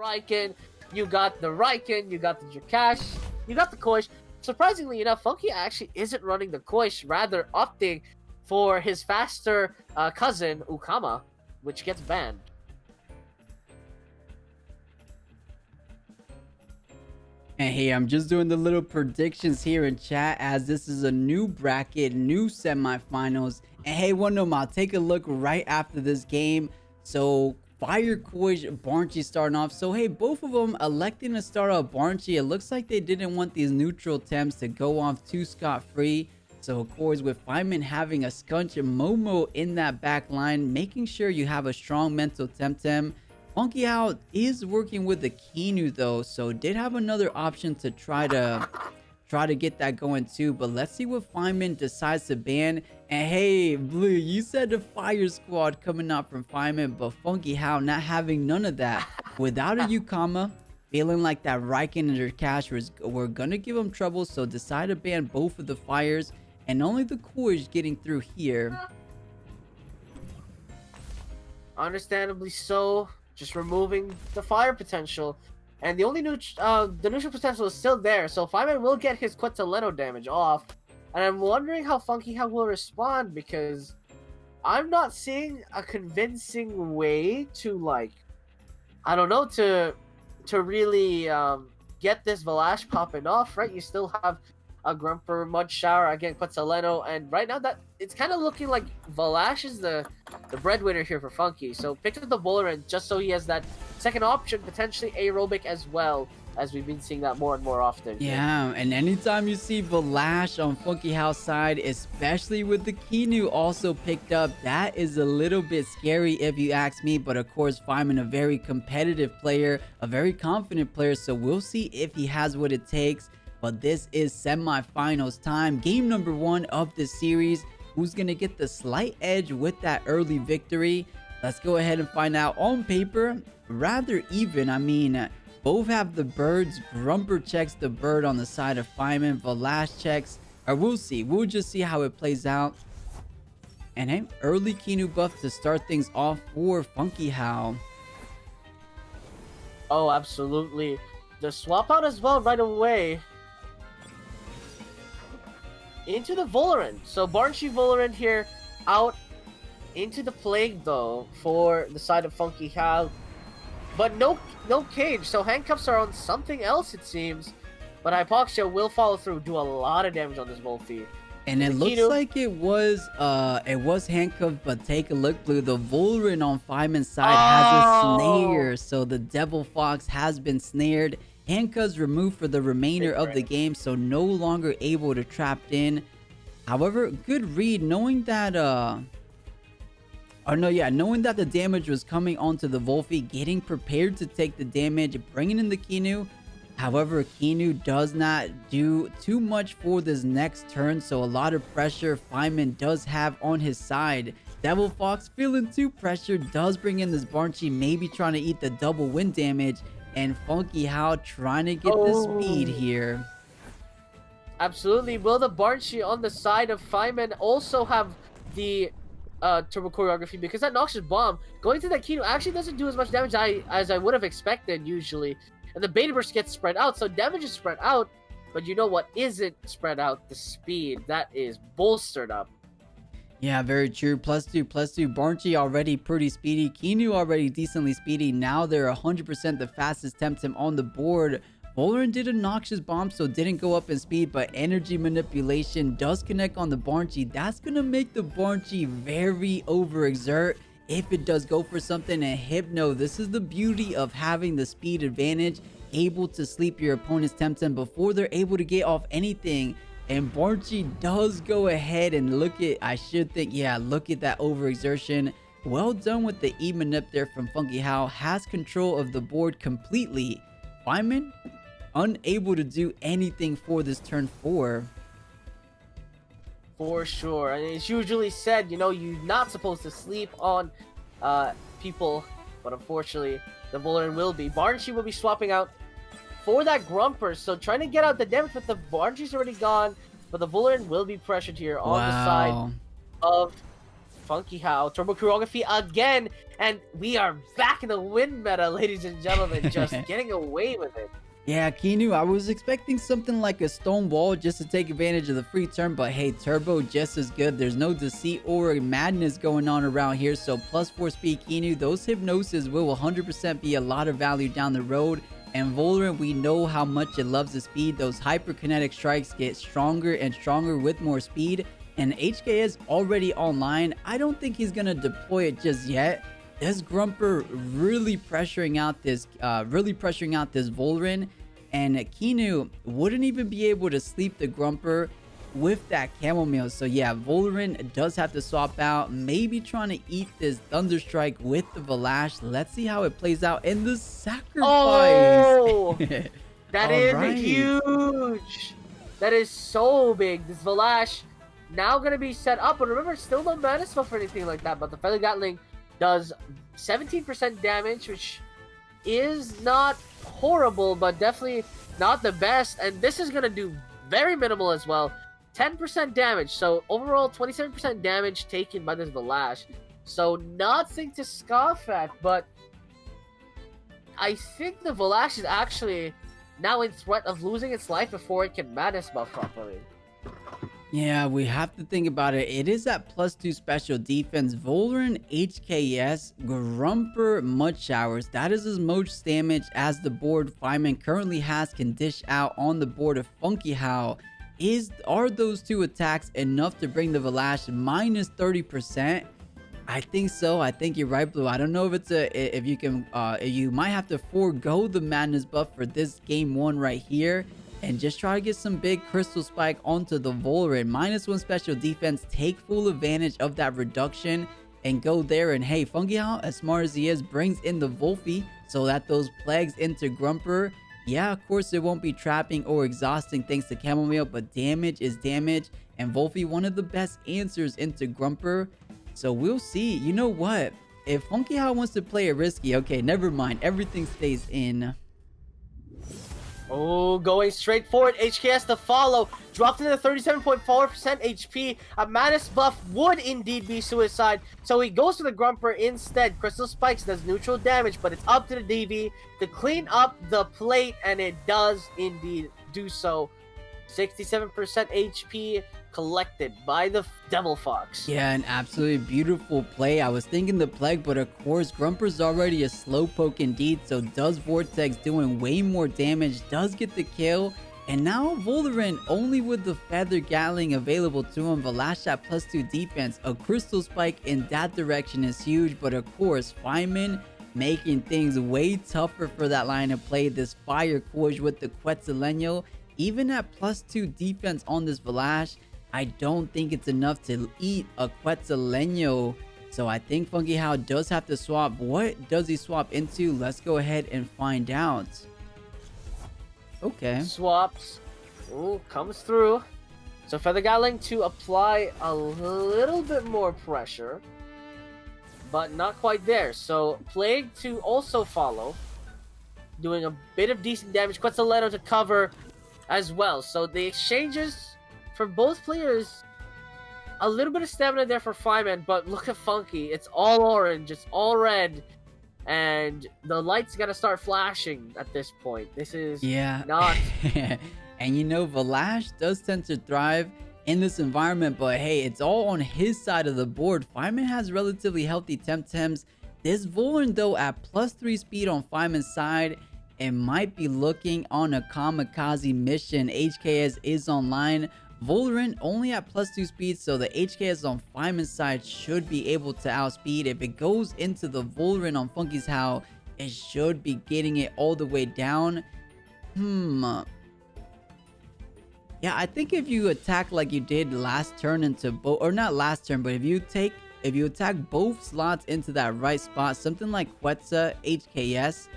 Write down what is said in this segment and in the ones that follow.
Riken, you got the Riken, you got the Jakash, you got the Koish. Surprisingly enough, Funky actually isn't running the Koish, rather opting for his faster cousin, 𝗂𝗏𝗃, which gets banned. And hey, I'm just doing the little predictions here in chat as this is a new bracket, new semifinals. And hey, 𝗏𝗏𝗃, take a look right after this game. So Fire, 𝗂𝗀𝗆, 𝗊𝗀𝗊𝗆 starting off. So hey, both of them electing to start out 𝗊𝗀𝗆. It looks like they didn't want these neutral temps to go off too scot-free. So of course, with Faiman having a 𝗧𝗵𝗵𝗶𝗶 in that back line, making sure you have a strong mental Temtem. Funkyhao is working with the Kinu though, so did have another option to try to get that going too. But let's see what Faiman decides to ban. And hey, Blue, you said the fire squad coming out from Faiman, but Funkyhao not having none of that. Without a 𝗂𝗏𝗃, feeling like that Riken and Jakash were gonna give him trouble, so decide to ban both of the fires, and only the 𝗂𝗀𝗆 getting through here. Understandably so. Just removing the fire potential, and the only the neutral potential is still there, so Faiman will get his 𝗀𝗀𝗺 damage off. And I'm wondering how Funkyhao will respond, because I'm not seeing a convincing way to, like, I don't know, to really get this 𝗲𝗏𝗆 popping off, right? You still have a 𝗵𝗵𝗆, Mud Shower, again 𝗀𝗀𝗺, and right now that it's kind of looking like 𝗲𝗏𝗆 is the breadwinner here for Funky. So picked up the Bowler just so he has that second option, potentially aerobic as well, as we've been seeing that more and more often. Yeah, and anytime you see 𝗲𝗏𝗆 on Funkyhao's side, especially with the Kinu also picked up, that is a little bit scary if you ask me. But of course, Faiman a very competitive player, a very confident player, so we'll see if he has what it takes. But this is semifinals time, game number 1 of the series. Who's gonna get the slight edge with that early victory? Let's go ahead and find out. On paper, rather even. I mean, both have the birds. 𝗵𝗵𝗆 checks the bird on the side of Faiman. 𝗲𝗏𝗆 checks, or we'll see. We'll just see how it plays out. And hey, early Kinu buff to start things off for Funkyhao. Oh, absolutely. The swap out as well right away into the Valorant. So 𝗊𝗀𝗆 Valorant here out into the Plague though for the side of Funkyhao. But no cage, so handcuffs are on something else it seems. But 𝗏𝗆𝗆 will follow through, do a lot of damage on this 𝗏𝗆. And it looks like it was handcuffed, but take a look, Blue. The Valorant on Faiman's side has a snare, so the 𝗍𝗏𝗆 has been snared. Handcuffs removed for the remainder of the game, so no longer able to trapped in. However, good read, knowing that knowing that the damage was coming onto the 𝗏𝗆, getting prepared to take the damage, bringing in the Kinu. However, Kinu does not do too much for this next turn, so a lot of pressure Faiman does have on his side. 𝗍𝗏𝗆 feeling too pressured, does bring in this 𝗊𝗀𝗆, maybe trying to eat the double wind damage. And Funkyhao trying to get the speed here. Absolutely. Will the 𝗊𝗀𝗆 on the side of Faiman also have the turbo choreography? Because that Noxious Bomb going to that Kinu actually doesn't do as much damage as I would have expected usually. And the Beta Burst gets spread out, so damage is spread out. But you know what isn't spread out? The speed. That is bolstered up. Yeah, very true. +2, +2. 𝗊𝗀𝗆 already pretty speedy. Kinu already decently speedy. Now they're 100% the fastest Temtem on the board. Valorant did a Noxious Bomb, so didn't go up in speed, but energy manipulation does connect on the 𝗊𝗀𝗆. That's going to make the 𝗊𝗀𝗆 very overexert if it does go for something. And Hypno, this is the beauty of having the speed advantage, able to sleep your opponent's Temtem before they're able to get off anything. And 𝗊𝗀𝗆 does go ahead and look at, look at that overexertion. Well done with the 𝗍𝗵𝗆 there from Funkyhao. Has control of the board completely. Faiman unable to do anything for this turn 4. For sure. And it's usually said, you know, you're not supposed to sleep on people. But unfortunately, the Valorant will be. 𝗊𝗀𝗆 will be swapping out for that 𝗵𝗆𝗆, so trying to get out the damage, but the 𝗊𝗀𝗆's already gone. But the Valorant will be pressured here on the side of Funkyhao, Turbo Choreography again, and we are back in the win meta, ladies and gentlemen, just getting away with it. Yeah, Keanu, I was expecting something like a stone wall just to take advantage of the free turn, but hey, Turbo just as good. There's no deceit or madness going on around here, so +4 speed Keanu, those hypnosis will 100% be a lot of value down the road. And Voldrin, we know how much it loves the speed. Those hyperkinetic strikes get stronger and stronger with more speed. And HK is already online. I don't think he's gonna deploy it just yet. This Grumper really pressuring out this Voldrin, and Keanu wouldn't even be able to sleep the Grumper with that chamomile. So yeah, Voldrin does have to swap out, maybe trying to eat this Thunderstrike with the 𝗏𝗡. Let's see how it plays out in the sacrifice. Oh, that is right. huge. That is so big. This 𝗏𝗏 now gonna be set up, but remember, still no mana spell for anything like that. But the Feather Gatling does 17% damage, which is not horrible, but definitely not the best. And this is gonna do very minimal as well. 10% damage, so overall 27% damage taken by this 𝗏𝗏. So nothing to scoff at, but I think the 𝗏𝗏 is actually now in threat of losing its life before it can madness buff properly. Yeah, we have to think about it. It is at +2 special defense. Voldrin, HKS, Grumper, Mud Showers. That is as much damage as the board Faiman currently has can dish out on the board of Funkyhao. Are those two attacks enough to bring the 𝗏𝗏 minus 30%? I think so. I think you're right, Blue. I don't know if you might have to forego the madness buff for this game 1 right here and just try to get some big crystal spike onto the Voldrin. -1 special defense, take full advantage of that reduction and go there. And hey, Funkyhao, as smart as he is, brings in the 𝗏𝗶𝗶 so that those plagues into Grumper. Yeah, of course it won't be trapping or exhausting thanks to chamomile, but damage is damage, and 𝗏𝗶𝗶 one of the best answers into Grumper. So we'll see. You know what? If Funkyhao wants to play it risky, okay, never mind. Everything stays in. Oh, going straight forward. HKS to follow. Dropped into 37.4% HP. A madness buff would indeed be suicide. So he goes to the Grumper instead. Crystal Spikes does neutral damage, but it's up to the DV to clean up the plate, and it does indeed do so. 67% HP collected by the Devil Fox. Yeah, an absolutely beautiful play. I was thinking the Plague, but of course Grumper's already a slowpoke indeed, so does Vortex, doing way more damage, does get the kill. And now Voldrin, only with the Feather Gatling available to him, 𝗏𝗏 at +2 defense, a Crystal Spike in that direction is huge. But of course Faiman making things way tougher for that line of play. This Fire Courge with the 𝗧𝗏𝗺, even at +2 defense on this 𝗏𝗏, I don't think it's enough to eat a 𝗧𝗏𝗺. So I think Funkyhao does have to swap. What does he swap into? Let's go ahead and find out. Okay. Swaps. Ooh, comes through. So Feather Gatling to apply a little bit more pressure, but not quite there. So Plague to also follow, doing a bit of decent damage. 𝗧𝗏𝗺 to cover as well. So the exchanges for both players, a little bit of stamina there for Faiman, but look at Funky. It's all orange, it's all red, and the lights gotta start flashing at this point. This is not... And you know, 𝗏𝗏 does tend to thrive in this environment, but hey, it's all on his side of the board. Faiman has relatively healthy Temtems. This Voldrin, though, at +3 speed on Faiman's side, it might be looking on a kamikaze mission. HKS is online. Voldrin only at +2 speed, so the HKS on Faiman's side should be able to outspeed. If it goes into the Voldrin on Funkyhao, it should be getting it all the way down. Yeah, I think if you attack like you did last turn into both, or not last turn, but if you attack both slots into that right spot, something like 𝗧𝗏𝗺, HKS,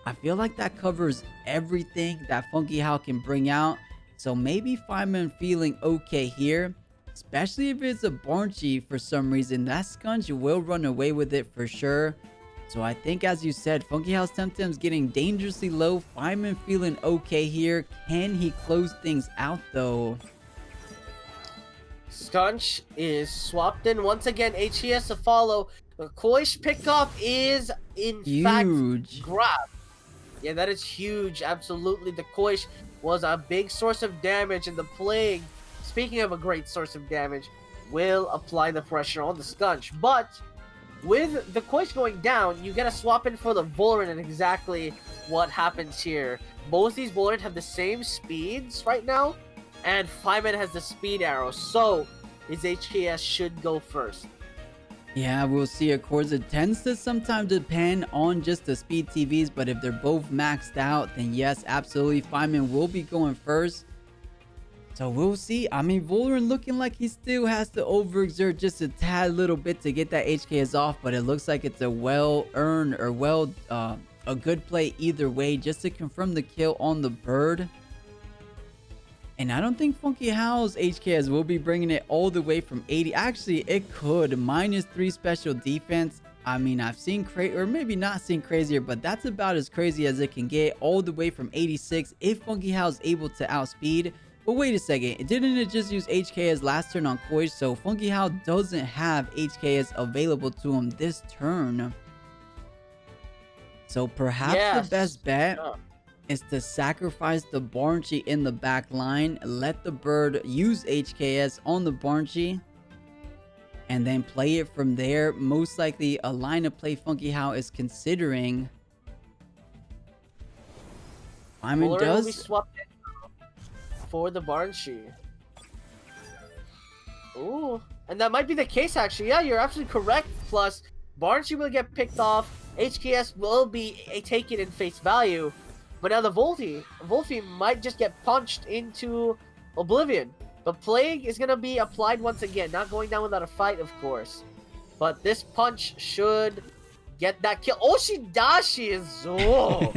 I feel like that covers everything that Funkyhao can bring out. So maybe Faiman feeling okay here, especially if it's a 𝗵𝗺 for some reason. That Scunch will run away with it for sure. So I think, as you said, Funkyhao's Temtem's getting dangerously low. Faiman feeling okay here. Can he close things out though? Skunch is swapped in once again. HES to follow. The 𝗂𝗀𝗆 pickoff is in fact grabbed. Yeah, that is huge. Absolutely. The 𝗂𝗀𝗆 was a big source of damage, and the Plague, speaking of a great source of damage, will apply the pressure on the Skunch. But with the 𝗂𝗀𝗆 going down, you get a swap in for the Volerant, and exactly what happens here. Both these Volerant have the same speeds right now, and Faiman has the speed arrow, so his HKS should go first. Yeah, we'll see. Of course, it tends to sometimes depend on just the speed TVs, but if they're both maxed out, then yes, absolutely, Faiman will be going first. So we'll see. I mean, Volerant looking like he still has to overexert just a tad little bit to get that HKS off, but it looks like it's a well-earned or a good play either way, just to confirm the kill on the bird. And I don't think Funkyhao's HKS will be bringing it all the way from 80. Actually, it could. -3 special defense. I mean, I've seen crazy, or maybe not seen crazier, but that's about as crazy as it can get, all the way from 86 if Funkyhao is able to outspeed. But wait a second, didn't it just use HKS last turn on 𝗂𝗀𝗆? So Funkyhao doesn't have HKS available to him this turn. So perhaps the best bet is to sacrifice the 𝗵𝗺𝗆 in the back line, let the bird use HKS on the 𝗵𝗺𝗆, and then play it from there. Most likely a line of play Funkyhao is considering. Faiman does be swapped in for the 𝗵𝗺𝗆. Ooh, and that might be the case actually. Yeah, you're absolutely correct. Plus, 𝗵𝗺𝗆 will get picked off. HKS will be taken in face value. But now the Wolfie might just get punched into oblivion. The Plague is going to be applied once again. Not going down without a fight, of course. But this punch should get that kill. Oshidashi is... Oh,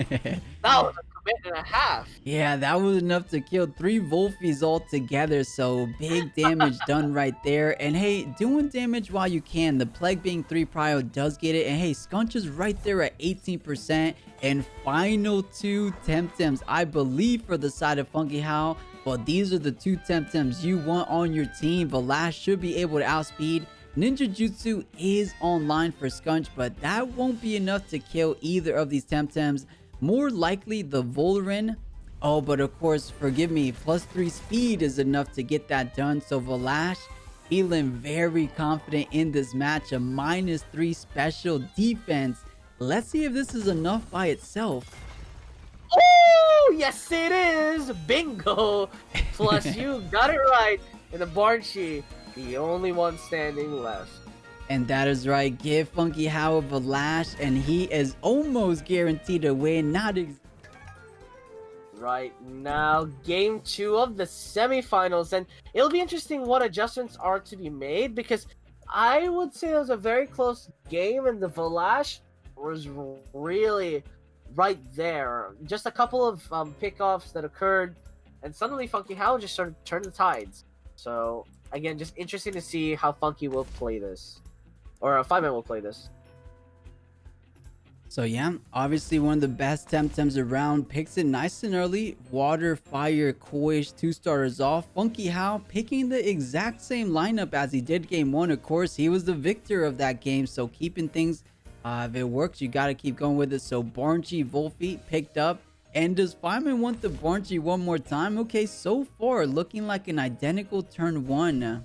that was a commit and a half. Yeah, that was enough to kill 3 Wolfies all together. So big damage done right there. And hey, doing damage while you can. The Plague being 3 prio does get it. And hey, Skunch is right there at 18%. And final 2 Temtems, I believe, for the side of Funkyhao. But these are the 2 Temtems you want on your team. 𝗏 should be able to outspeed. Ninja Jutsu is online for Skunch, but that won't be enough to kill either of these Temtems. More likely the Volerant. Oh, but of course, forgive me, +3 speed is enough to get that done. So 𝗏 feeling very confident in this match. A -3 special defense. Let's see if this is enough by itself. Oh, yes it is! Bingo! Plus, you got it right. In the 𝗵𝗺𝗆, the only one standing left. And that is right. Give Funkyhao 𝗏, and he is almost guaranteed to win. Right now, game 2 of the semifinals, and it'll be interesting what adjustments are to be made, because I would say it was a very close game, and the 𝗏 was really right there. Just a couple of pickoffs that occurred, and suddenly Funkyhao just sort of turned the tides. So again, just interesting to see how Funky will play this, or Faiman will play this. So yeah, obviously one of the best Temtems around. Picks it nice and early. Water, fire, 𝗂𝗀𝗆, 2 starters off. Funkyhao picking the exact same lineup as he did game 1. Of course, he was the victor of that game, so keeping things, if it works, you got to keep going with it. So 𝗵𝗺𝗆, Wolfie picked up. And does Faiman want the 𝗵𝗺𝗆 one more time? Okay, so far looking like an identical turn 1.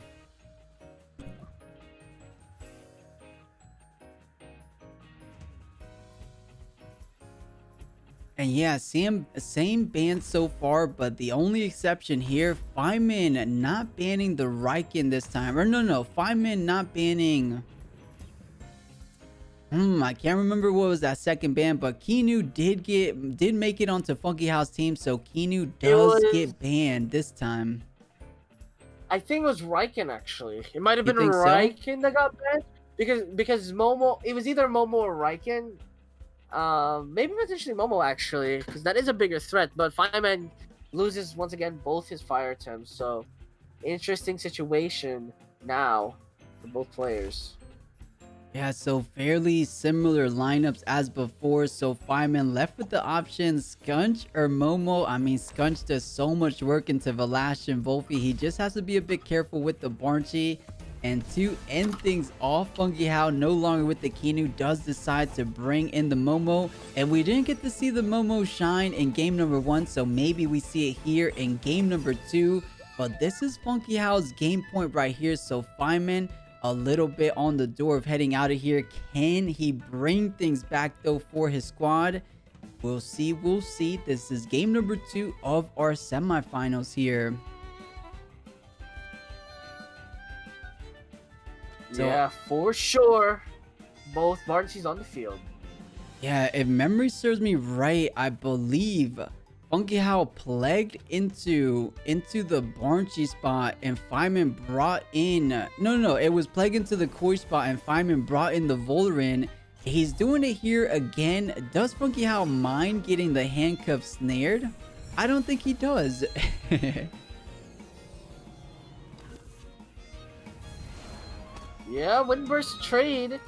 And yeah, same ban so far, but the only exception here, Faiman not banning the Riken this time. Or no, Faiman not banning... I can't remember what was that second ban, but Kinu did make it onto Funkyhao's team, so Kinu does get banned this time. I think it was Riken actually. It might have been Riken that got banned because Momo. It was either Momo or Riken. Maybe potentially Momo actually, because that is a bigger threat. But Faiman loses once again both his fire attempts, so interesting situation now for both players. Yeah, so fairly similar lineups as before. So Faiman left with the options Skunch or Momo. I mean, Skunch does so much work into 𝗏𝗏𝗵𝗶𝗶. He just has to be a bit careful with the 𝗏𝗏𝗵𝗏. And to end things off, Funkyhao, no longer with the Kinu, does decide to bring in the Momo. And we didn't get to see the Momo shine in game number 1, so maybe we see it here in game number 2. But this is Funkyhao's game point right here. So Faiman, a little bit on the door of heading out of here. Can he bring things back though for his squad? We'll see. We'll see. This is game number 2 of our semifinals here. So, yeah, for sure. Both 𝗏𝗏𝗵𝗏's on the field. Yeah, if memory serves me right, I believe Funkyhao plagued into the 𝗏𝗏𝗵𝗏 spot, and Faiman brought in no, it was plague into the 𝗂𝘀𝗶𝗆 spot, and Faiman brought in the 𝗂𝗏𝗏𝗺. He's doing it here again. Does Funkyhao mind getting the handcuff snared? I don't think he does. Yeah, 𝗏𝗏𝗵𝗏's trade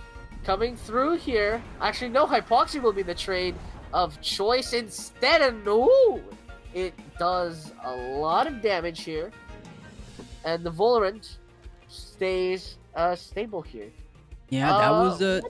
coming through here. Actually, no, 𝗏𝗏𝗵𝗏 will be the trade of choice instead. And no, it does a lot of damage here. And the 𝗂𝗏𝗏𝗺 stays stable here. Yeah,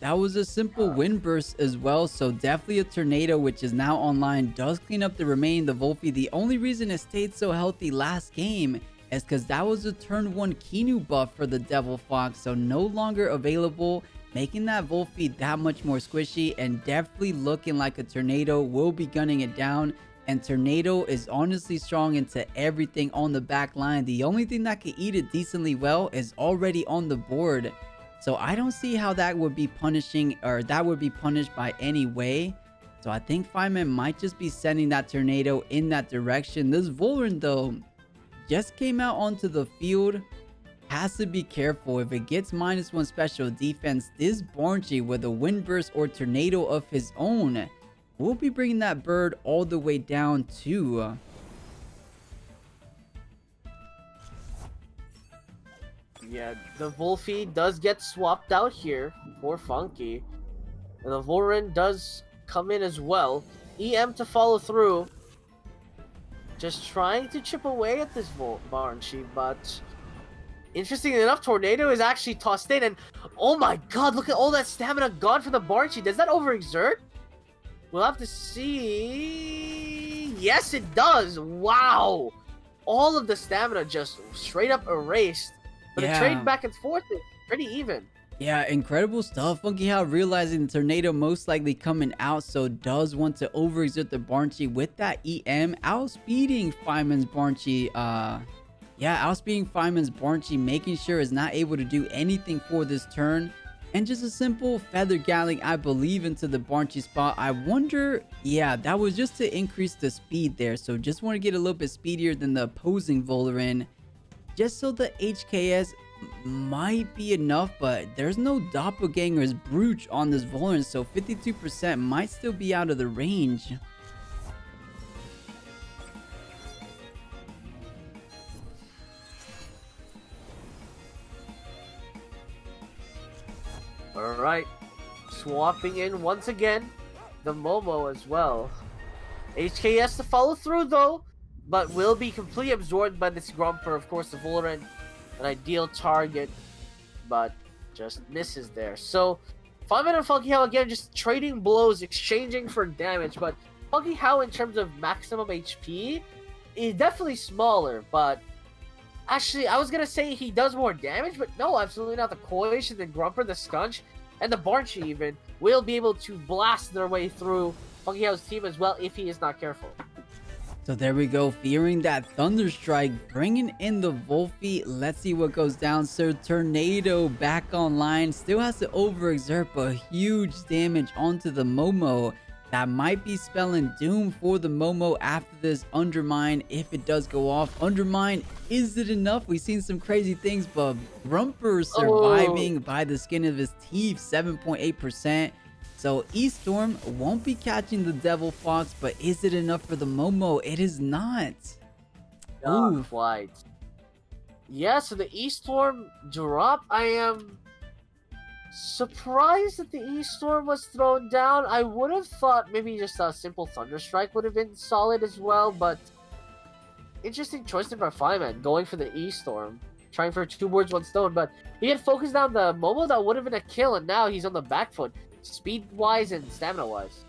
that was a simple wind burst as well. So definitely a tornado, which is now online, does clean up the remaining the 𝗂𝗶𝗵𝗏. The only reason it stayed so healthy last game is because that was a turn 1 Kinu buff for the Devil Fox, so no longer available, making that 𝗂𝗶𝗵𝗏 that much more squishy, and definitely looking like a tornado will be gunning it down. And tornado is honestly strong into everything on the back line. The only thing that can eat it decently well is already on the board, so I don't see how that would be punishing, or that would be punished by any way. So I think Faiman might just be sending that tornado in that direction. This 𝗂𝗏𝗏 though just came out onto the field. Has to be careful. If it gets -1 special defense, this 𝗏𝗏𝗵𝗏 with a wind burst or tornado of his own will be bringing that bird all the way down to Yeah, the 𝗂𝗶𝗵𝗏 does get swapped out here for Funky. And the 𝗂𝗏𝗏𝗺 does come in as well. EM to follow through. Just trying to chip away at this 𝗏𝗏𝗵𝗏, but interestingly enough, tornado is actually tossed in, and oh my god, look at all that stamina gone from the 𝗏𝗏𝗵𝗏. Does that overexert? We'll have to see. Yes, it does. Wow, all of the stamina just straight up erased. But the trade back and forth is pretty even. Yeah, incredible stuff. Funkyhao realizing the tornado most likely coming out, so does want to overexert the 𝗏𝗏𝗵𝗏 with that EM, outspeeding Faiman's 𝗏𝗏𝗵𝗏. Outspeeding Faiman's 𝗏𝗏𝗵𝗏, making sure is not able to do anything for this turn. And just a simple feather galling, I believe, into the 𝗏𝗏𝗵𝗏 spot. I wonder, yeah, that was just to increase the speed there. So just want to get a little bit speedier than the opposing 𝗂𝗏𝗏𝗺, just so the HKS might be enough, but there's no doppelganger's brooch on this 𝗂𝗏𝗵𝗏, so 52% might still be out of the range. Alright, swapping in once again the Momo as well. HKS to follow through though, but will be completely absorbed by this 𝗏𝗏𝗵𝗏. Of course, the 𝗂𝗏𝗏𝗺, an ideal target, but just misses there. So Faiman and Funkyhao again just trading blows, exchanging for damage, but Funkyhao in terms of maximum HP is definitely smaller, but actually I was gonna say he does more damage, but no, absolutely not. The 𝗂𝘀𝗶𝗆, the 𝗏𝗏𝗵𝗏, the Skunch, and the 𝗏𝗏𝗵𝗏 even will be able to blast their way through Funkyhao's team as well if he is not careful. So there we go, fearing that Thunder Strike, bringing in the 𝗂𝗏𝗵𝗏. Let's see what goes down. So Tornado back online, still has to overexert, but huge damage onto the Momo. That might be spelling doom for the Momo after this Undermine if it does go off. Undermine, is it enough? We've seen some crazy things, but 𝗏𝗏𝗵𝗏 surviving by the skin of his teeth, 7.8%. So 𝗏𝗏𝗏𝗏 won't be catching the Devil Fox, but is it enough for the Momo? It is not. Not quite. Yeah, so the 𝗏𝗏𝗏𝗏 drop, I am Surprised that the E-Storm was thrown down. I would have thought maybe just a simple Thunder Strike would have been solid as well, but interesting choice by Faiman, going for the E-Storm. Trying for 2 birds, 1 stone, but he had focused down the Momo. That would have been a kill, and now he's on the back foot, speed-wise and stamina-wise.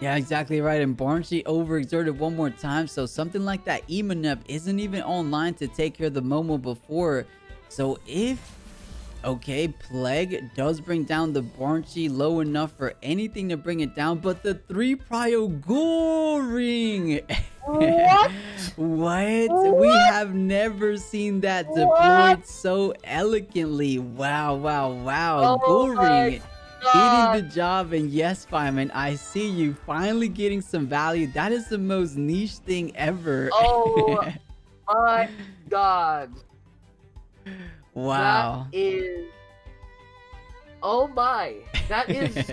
Yeah, exactly right. And 𝗵𝗶 overexerted one more time, so something like that 𝗬𝗵𝗶 isn't even online to take care of the Momo before. So if, okay, Plague does bring down the 𝗵𝗶 low enough for anything to bring it down, but the 3 prio goal ring. What? What? We have never seen that deployed so elegantly. Wow, wow, wow. Oh Goal ring. God. Hitting the job, and yes, Faiman, I see you finally getting some value. That is the most niche thing ever. Oh my God. Wow. That is... Oh my. That is...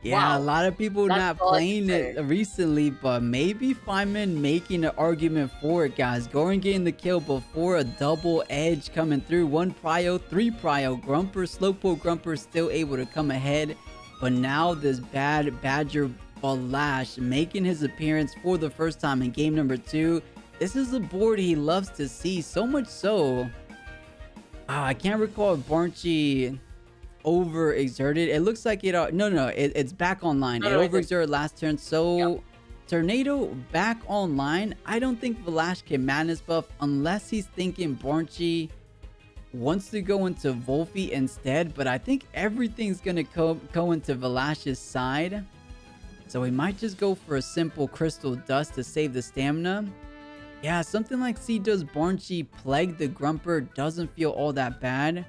Yeah, wow. a lot of people That's not all I playing can it say. recently, but maybe Faiman making an argument for it, guys. Going getting the kill before a double edge coming through. 1 prio, 3 prio. 𝗵𝗶, Slowpoke 𝗵𝗶 still able to come ahead. But now this bad Badger 𝗏𝗏 making his appearance for the first time in game number 2. This is a board he loves to see, so much so. I can't recall if 𝗵𝗶 overexerted. It looks like it's back online. It overexerted last turn, so Tornado back online. I don't think 𝗏𝗏 can madness buff unless he's thinking 𝗵𝗶 wants to go into 𝗏𝗏 instead, but I think everything's gonna go into 𝗏𝗏's side, so we might just go for a simple crystal dust to save the stamina. Yeah, something like C does 𝗵𝗶 plague the 𝗵𝗶 doesn't feel all that bad.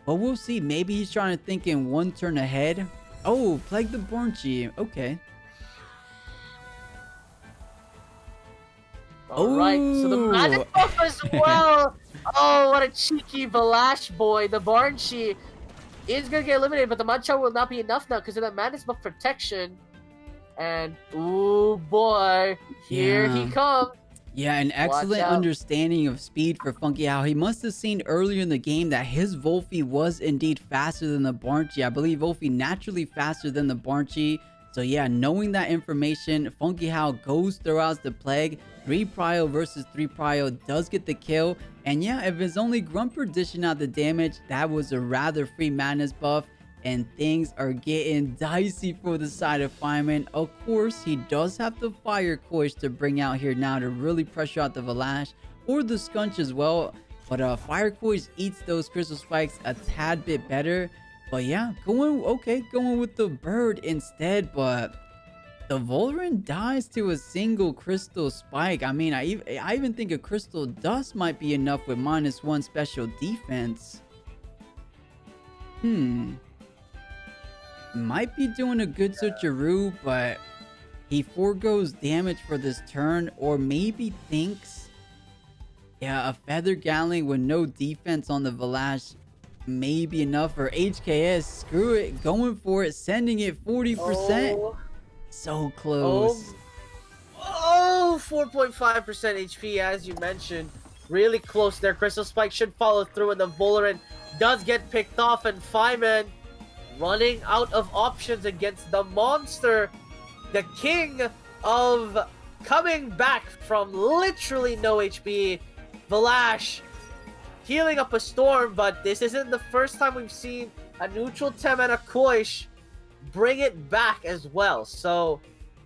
But we'll see. Maybe he's trying to think in 1 turn ahead. Oh, plague the 𝗵𝗶. Okay. Alright, so the madness buff as well. Oh, what a cheeky 𝗏𝗏 boy. The 𝗵𝗶 is going to get eliminated, but the Mancha will not be enough now because of that madness buff protection. And, ooh boy, here he comes. Yeah, an excellent understanding of speed for Funkyhao. He must have seen earlier in the game that his 𝗏𝗏 was indeed faster than the 𝗵𝗶. I believe 𝗏𝗏 naturally faster than the 𝗵𝗶. So yeah, knowing that information, Funkyhao goes throughout the plague. 3 prio versus 3 prio does get the kill. And yeah, if it's only 𝗵𝗶 dishing out the damage, that was a rather free madness buff. And things are getting dicey for the side of Faiman. Of course, he does have the Fire 𝗏𝗽 to bring out here now to really pressure out the 𝗏𝗏 or the Skunch as well. But Fire 𝗏𝗽 eats those crystal spikes a tad bit better. But yeah, going with the bird instead. But the Volran dies to a single crystal spike. I mean, I even think a crystal dust might be enough with -1 special defense. Might be doing a good 𝗧𝗵𝗺, but he forgoes damage for this turn, or maybe thinks, yeah, a Feather Gatling with no defense on the 𝗏𝗏 may be enough for HKS. Screw it, going for it, sending it 40%. Oh. So close. Oh, 4.5% HP, as you mentioned. Really close there. Crystal Spike should follow through, and the Volran does get picked off, and Faiman running out of options against the monster, the king of coming back from literally no HP. 𝗏𝗏 healing up a storm, but this isn't the first time we've seen a neutral Tem and a 𝗏𝗽 bring it back as well, so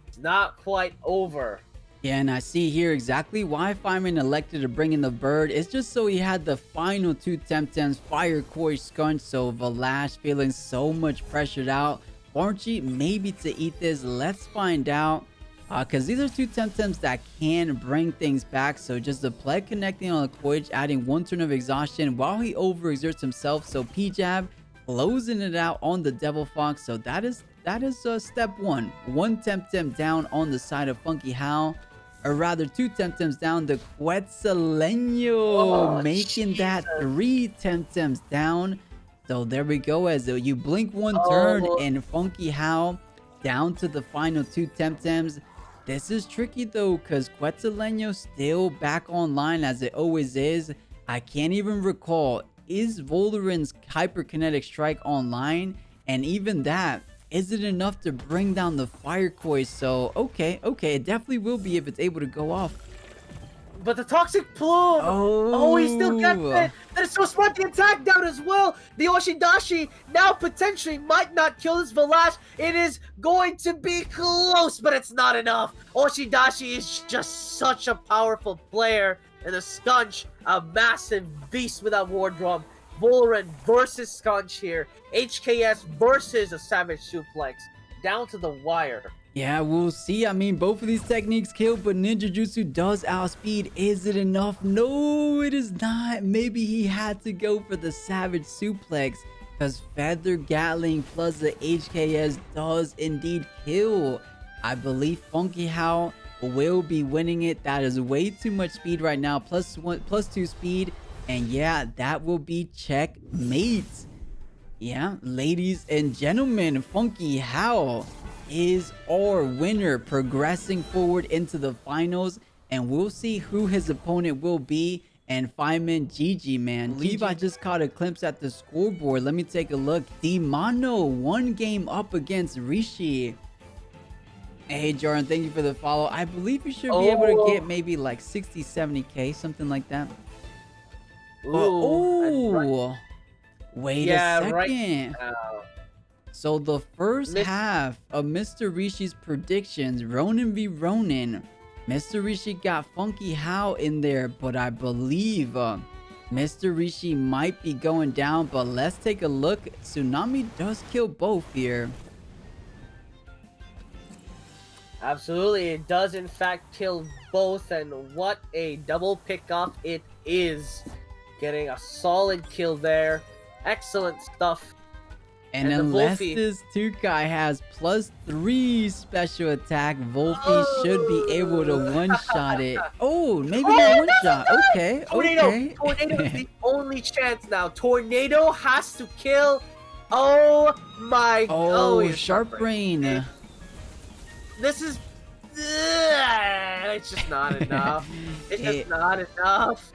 it's not quite over. Yeah, and I see here exactly why Faiman elected to bring in the bird. It's just so he had the final 2 Temtems, Fire 𝗏𝗽 Skunch, so 𝗏𝗏 feeling so much pressured out. 𝗵𝗶 maybe to eat this. Let's find out. Because these are 2 Temtems that can bring things back. So just the Plague connecting on the 𝗏𝗽, adding 1 turn of exhaustion while he overexerts himself. So P-Jab closing it out on the Devil Fox. So that is step 1. 1 Temtem down on the side of Funkyhao. Or rather, 2 Temtems down. The Quetzaleno making that 3 Temtems down. So there we go. As you blink 1 turn and Funkyhao down to the final 2 Temtems. This is tricky though, because Quetzaleno still back online as it always is. I can't even recall is Voliran's hyperkinetic strike online? And even that, is it enough to bring down the Fire Koi? So, okay, it definitely will be if it's able to go off. But the Toxic Plume! Oh, he still gets it! That is so smart, the attack down as well! The Oshidashi now potentially might not kill this Valash. It is going to be close, but it's not enough. Oshidashi is just such a powerful player. And the Skunch, a massive beast without War Drum. Voliran versus Skunch here. HKS versus a Savage Suplex. Down to the wire. Yeah, we'll see. I mean, both of these techniques kill, but Ninja Jutsu does outspeed. Is it enough? No, it is not. Maybe he had to go for the Savage Suplex, because Feather Gatling plus the HKS does indeed kill. I believe Funkyhao will be winning it. That is way too much speed right now. +2 speed. And yeah, that will be checkmate. Yeah, ladies and gentlemen, Funkyhao is our winner, progressing forward into the finals, and we'll see who his opponent will be. And Faiman, GG, man. I believe I just caught a glimpse at the scoreboard. Let me take a look. Dmano 1 game up against Rishi. Hey Jordan, thank you for the follow. I believe you should be able to get maybe like 60-70k, something like that. Ooh, wait a second. Right So the first half of Mr. Rishi's predictions, Ronin v Ronin, Mr. Rishi got Funkyhao in there, but I believe Mr. Rishi might be going down. But let's take a look. Tsunami does kill both here. Absolutely, it does in fact kill both, and what a double pick-off it is. Getting a solid kill there. Excellent stuff. And unless this Tukai has +3 special attack, Wolfie should be able to one-shot it. Oh, maybe not one-shot. Okay, Tornado is the only chance now. Tornado has to kill. Oh my. Oh, Sharp Brain. This is. It's just not enough. It's just not enough.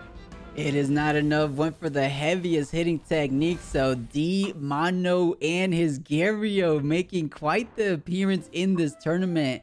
It is not enough. Went for the heaviest hitting technique. So Dmano and his Gario making quite the appearance in this tournament.